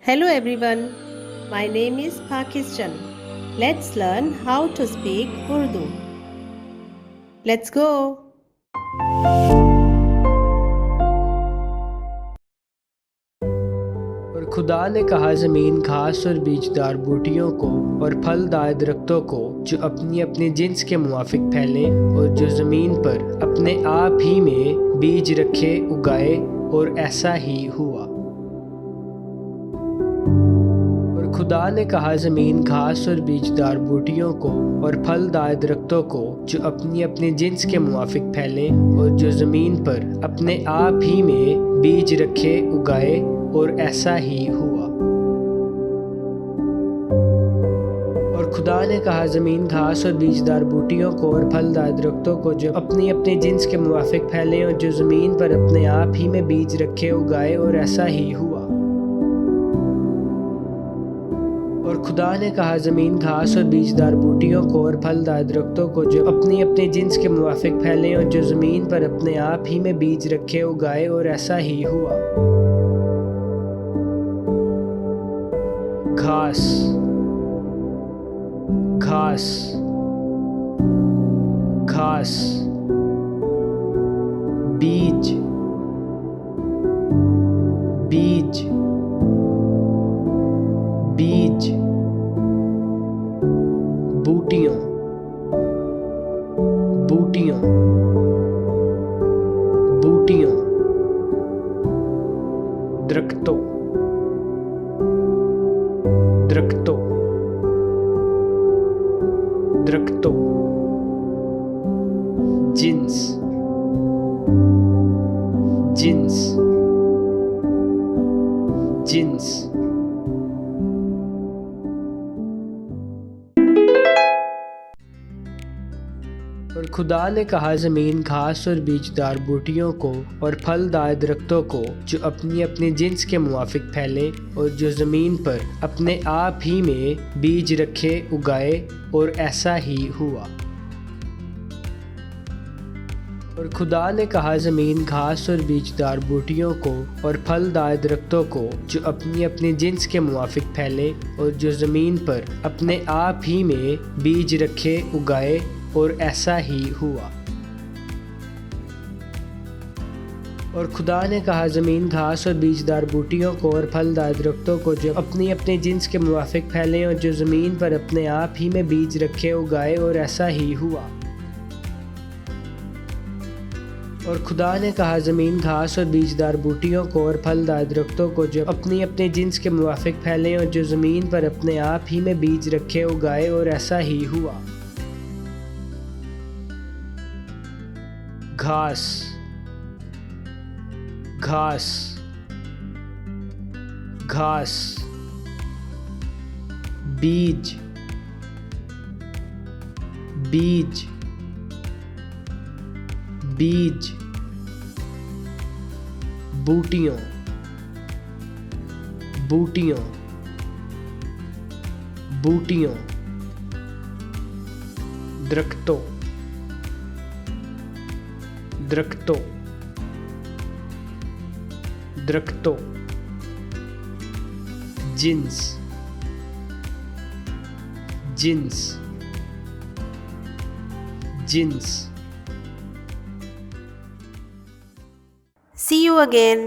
Hello everyone, my name is Pakistan. Let's learn how to speak Urdu. Let's go. और खुदा ने कहा ज़मीन घास और बीजदार बूटियों को और फलदार दरख्तों को जो अपनी अपनी जिन्स के मुआफिक फैलें और जो ज़मीन पर अपने आप ही में बीज रखे उगाए, और ऐसा ही हुआ। और खुदा ने कहा ज़मीन घास और बीजदार बूटियों को और फलदार दरख्तों को जो अपनी अपनी जिन्स के मुआफिक फैलें और जो ज़मीन पर अपने आप ही में बीज रखे उगाए, और ऐसा ही हुआ। और खुदा ने कहा ज़मीन घास और बीजदार बूटियों को और फलदार दरख्तों को जो अपनी अपनी जिन्स के मुआफिक फैलें और जो ज़मीन पर अपने आप ही में बीज रखे उगाए, और ऐसा ही हुआ। और खुदा ने कहा ज़मीन घास और बीजदार बूटियों को और फलदार दरख्तों को जो अपनी अपनी जिन्स के मुआफिक फैलें और जो ज़मीन पर अपने आप ही में बीज रखे उगाए, और ऐसा ही हुआ। घास, घास, घास, बीज, बीज, बीज, बूटियों, बूटियों, बूटियों, दरख्तों, दरख्तों, दरख्तों, जिन्स, जिन्स, जिन्स। और खुदा ने कहा ज़मीन घास और बीजदार बूटियों को और फलदार दरख्तों को जो अपनी अपनी जिन्स के मुआफिक फैलें और जो ज़मीन पर अपने आप ही में बीज रखे उगाए, और ऐसा ही हुआ। और खुदा ने कहा ज़मीन घास और बीजदार बूटियों को और फलदार दरख्तों को जो अपनी अपनी जिन्स के मुआफिक फैलें और जो ज़मीन पर अपने आप ही में बीज रखे उगाए, और ऐसा ही हुआ। और खुदा ने कहा ज़मीन घास और बीजदार बूटियों को और फलदार दरख्तों को जो अपनी अपनी जिन्स के मुआफिक फैलें और जो ज़मीन पर अपने आप ही में बीज रखे उगाए, और ऐसा ही हुआ। और खुदा ने कहा ज़मीन घास और बीजदार बूटियों को और फलदार दरख्तों को जो अपनी अपनी जिन्स के मुआफिक फैलें और जो ज़मीन पर अपने आप ही में बीज रखे उगाए, और ऐसा ही हुआ। घास, घास, घास, बीज, बीज, बीज, बूटियों, बूटियों, बूटियों, दरख्तों, दरख्तों, दरख्तों, जिन्स, जिन्स, जिन्स। See you again.